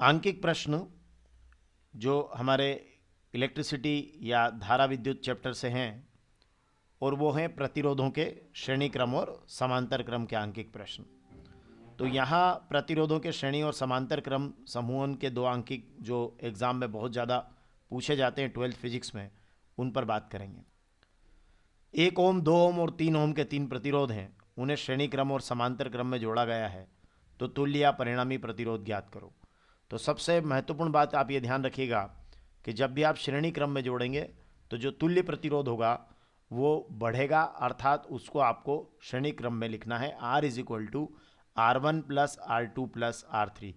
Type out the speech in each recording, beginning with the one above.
आंकिक प्रश्न जो हमारे इलेक्ट्रिसिटी या धारा विद्युत चैप्टर से हैं, और वो हैं प्रतिरोधों के श्रेणी क्रम और समांतर क्रम के आंकिक प्रश्न। तो यहाँ प्रतिरोधों के श्रेणी और समांतर क्रम समूहन के दो आंकिक जो एग्ज़ाम में बहुत ज़्यादा पूछे जाते हैं 12th फिजिक्स में, उन पर बात करेंगे। 1 ओम, 2 ओम और 3 ओम के 3 प्रतिरोध हैं, उन्हें श्रेणी क्रम और समांतर क्रम में जोड़ा गया है, तो तुल्य या परिणामी प्रतिरोध ज्ञात करो। तो सबसे महत्वपूर्ण बात आप ये ध्यान रखिएगा कि जब भी आप श्रेणी क्रम में जोड़ेंगे तो जो तुल्य प्रतिरोध होगा वो बढ़ेगा, अर्थात उसको आपको श्रेणी क्रम में लिखना है। R is equal to R1 plus R2 plus R3।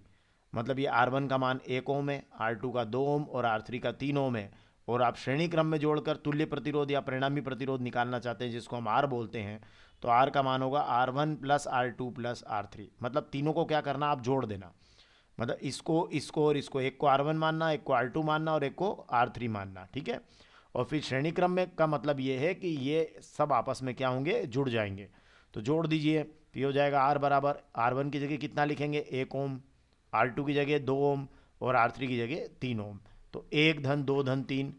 मतलब ये R1 का मान 1 ओम है, R2 का 2 ओम और R3 का 3 ओम है, और आप श्रेणी क्रम में जोड़कर तुल्य प्रतिरोध या परिणामी प्रतिरोध निकालना चाहते हैं, जिसको हम R बोलते हैं, तो R का मान होगा R1 plus R2 plus R3। मतलब तीनों को क्या करना, आप जोड़ देना। मतलब इसको और इसको, एक को R1 मानना, एक को R2 मानना और एक को R3 मानना, ठीक है। और फिर श्रेणी क्रम में का मतलब ये है कि ये सब आपस में क्या होंगे, जुड़ जाएंगे। तो जोड़ दीजिए, तो ये हो जाएगा R बराबर R1 की जगह कितना लिखेंगे, 1 ओम, R2 की जगह 2 ओम और R3 की जगह 3 ओम। तो 1 धन 2 धन 3,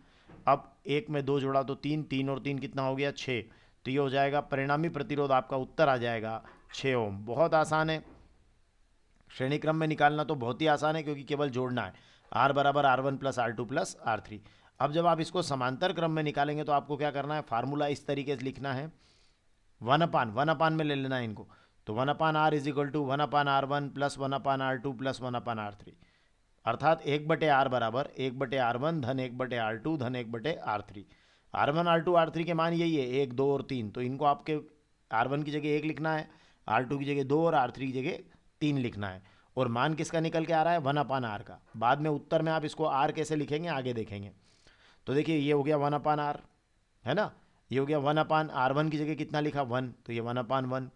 अब 1 में 2 जोड़ा तो 3, 3 और 3 कितना हो गया, 6। तो ये हो जाएगा परिणामी प्रतिरोध, आपका उत्तर आ जाएगा 6 ओम। बहुत आसान है, श्रेणी क्रम में निकालना तो बहुत ही आसान है, क्योंकि केवल जोड़ना है। R बराबर R1 plus R2 plus R3। अब जब आप इसको समांतर क्रम में निकालेंगे तो आपको क्या करना है, फार्मूला इस तरीके से लिखना है, वन अपान में ले लेना है इनको। तो 1/R is equal to 1/R1 plus 1/R2 plus 1/R3, अर्थात 1/R बराबर 1/R1 धन 1/R2 धन 1/R3। R1 R2 R3 के मान यही है, 1 2 और 3। तो इनको आपके R1 की जगह 1 लिखना है, R2 की जगह 2 और R3 की जगह 3 लिखना है। और मान किसका निकल के आ रहा है, 1/R का। बाद में उत्तर में आप इसको R कैसे लिखेंगे आगे देखेंगे। तो देखिए ये हो गया 1/R, है ना। ये हो गया 1/R1 की जगह कितना लिखा, 1, तो ये 1/1।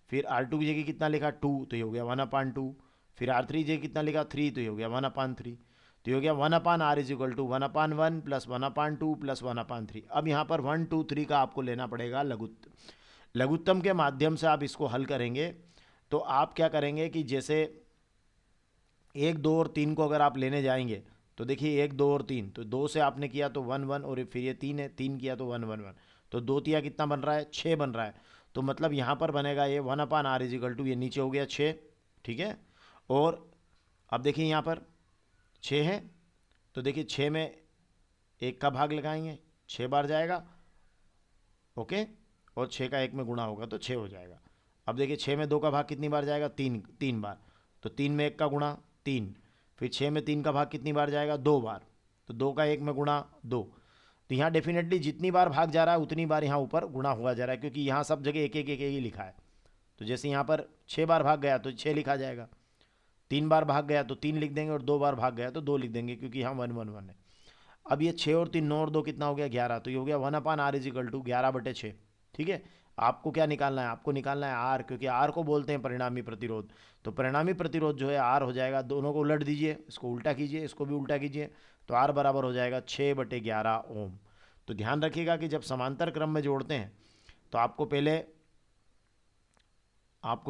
फिर R2 की जगह कितना लिखा, 2, तो ये हो गया 1/2। फिर R3 की जगह कितना लिखा, 3, तो ये हो गया 1/3। तो ये हो गया 1/R is equal to 1/1 plus 1/2 plus 1/3। अब यहाँ पर 1 2 3 का आपको लेना पड़ेगा लघुत्तम के माध्यम से आप इसको हल करेंगे। तो आप क्या करेंगे कि जैसे 1 2 और 3 को अगर आप लेने जाएंगे तो देखिए 1 2 और 3, तो 2 से आपने किया तो 1 1, और फिर ये 3 है, 3 किया तो 1 1 1, तो 2 तिया कितना बन रहा है, 6 बन रहा है। तो मतलब यहाँ पर बनेगा ये 1/R इज इक्वल टू, ये नीचे हो गया 6, ठीक है। और अब देखिए यहाँ पर 6 है, तो देखिए 6 में 1 का भाग लगाएंगे, 6 बार जाएगा, ओके, और 6 का 1 में गुणा होगा तो 6 हो जाएगा। अब देखिए 6 में 2 का भाग कितनी बार जाएगा, 3 बार, तो 3 में 1 का गुणा 3। फिर 6 में 3 का भाग कितनी बार जाएगा, 2 बार, तो 2 का 1 में गुणा 2। तो यहाँ डेफिनेटली जितनी बार भाग जा रहा है उतनी बार यहाँ ऊपर गुणा हुआ जा रहा है, क्योंकि यहाँ सब जगह एक एक एक ही लिखा है। तो जैसे यहाँ पर 6 बार भाग गया तो 6 लिखा जाएगा, 3 बार भाग गया तो 3 लिख देंगे, और 2 बार भाग गया तो 2 लिख देंगे, क्योंकि यहाँ 1 1 1 है। अब ये 6 और 3 9 और 2 कितना हो गया, 11। तो ये हो गया 1/R इज इक्वल टू 11/6, ठीक है। आपको क्या निकालना है, आपको निकालना है R, क्योंकि R को बोलते हैं परिणामी प्रतिरोध। तो परिणामी प्रतिरोध जो है R हो जाएगा, दोनों को उलट दीजिए, इसको उल्टा कीजिए, इसको भी उल्टा कीजिए, तो R बराबर हो जाएगा 6/11 ओम। तो ध्यान रखिएगा कि जब समांतर क्रम में जोड़ते हैं तो आपको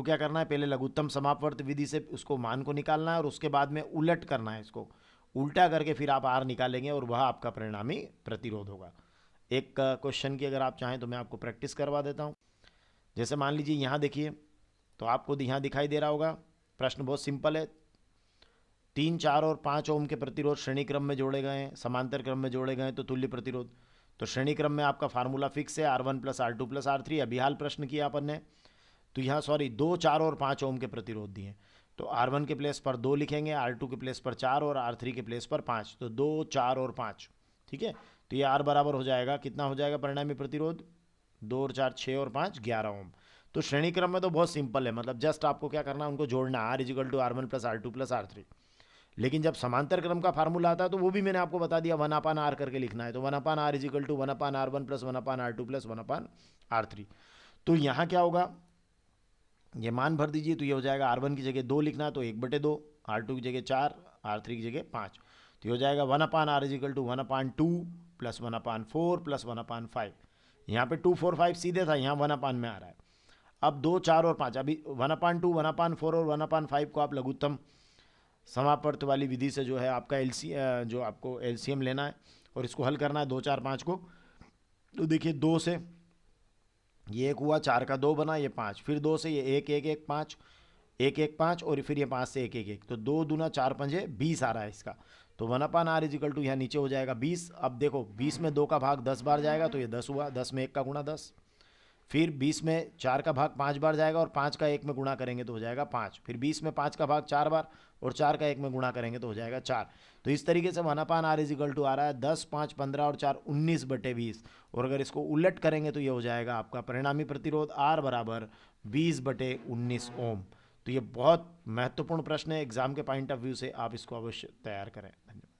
क्या करना है, पहले लघुत्तम समापवर्त विधि से उसको मान को निकालना है, और उसके बाद में उलट करना है, इसको उल्टा करके फिर आप R निकालेंगे, और वह आपका परिणामी प्रतिरोध होगा। एक क्वेश्चन की अगर आप चाहें तो मैं आपको प्रैक्टिस करवा देता हूँ। जैसे मान लीजिए यहाँ देखिए, तो आपको यहाँ दिखाई दे रहा होगा, प्रश्न बहुत सिंपल है। 3 4 और 5 ओम के प्रतिरोध श्रेणी क्रम में जोड़े गए हैं, समांतर क्रम में जोड़े गए हैं, तो तुल्य प्रतिरोध। तो श्रेणी क्रम में आपका फार्मूला फिक्स है, R1 plus R2 plus R3। अभी हाल प्रश्न किया अपन ने, तो यहाँ 2 4 और 5 ओम के प्रतिरोध दिए, तो R1 के प्लेस पर 2 लिखेंगे, R2 के प्लेस पर 4 और R3 के प्लेस पर 5। तो 2 4 और 5, ठीक है। तो ये R बराबर हो जाएगा, कितना हो जाएगा परिणामी प्रतिरोध, 2 और 4 6 और 5 11 ओम। तो श्रेणी क्रम में तो बहुत सिंपल है, मतलब जस्ट आपको क्या करना है, उनको जोड़ना है, R is equal to R1 plus R2 plus R3। लेकिन जब समांतर क्रम का फार्मूला आता है तो वो भी मैंने आपको बता दिया, 1/R करके लिखना है। तो 1/R is equal to 1/R1 plus 1/R2 plus 1/R3। तो यहाँ क्या होगा, ये मान भर दीजिए, तो ये हो जाएगा R1 की जगह 2 लिखना है तो 1/2, R2 की जगह 4, R3 की जगह 5। तो ये हो जाएगा 1/R is equal to 1/2 plus 1/4 plus 1/5। यहाँ पे 2 4 5 सीधे था, यहाँ 1/, में आ रहा है। अब 2 4 और 5, अभी 1/2 1/4 और 1/5 को आप लघुत्तम समापर्त वाली विधि से जो है आपका जो आपको एलसीएम लेना है और इसको हल करना है 2, 4, 5 को। तो देखिए 2 से ये 1 हुआ, 4 का 2 बना, ये 5, फिर 2 से ये 1, 1, 1, 5, 1, 1, 5, और फिर ये 5 से 1, 1, 1, तो 2 दूना 4 पंजे 20 आ रहा है इसका। तो 1/r इजिकल टू यहाँ नीचे हो जाएगा 20। अब देखो 20 में 2 का भाग 10 बार जाएगा तो ये 10 हुआ, 10 में 1 का गुणा 10। फिर 20 में 4 का भाग 5 बार जाएगा और 5 का 1 में गुणा करेंगे तो हो जाएगा 5। फिर 20 में 5 का भाग 4 बार और 4 का 1 में गुणा करेंगे तो हो जाएगा 4। तो इस तरीके से 1/r इजिकल टू आ रहा है 10, 5, 15 और 4 19/20। और अगर इसको उलट करेंगे तो ये हो जाएगा आपका परिणामी प्रतिरोध R बराबर 20/19 ओम। तो ये बहुत महत्वपूर्ण प्रश्न है, एग्जाम के पॉइंट ऑफ व्यू से आप इसको अवश्य तैयार करें। धन्यवाद।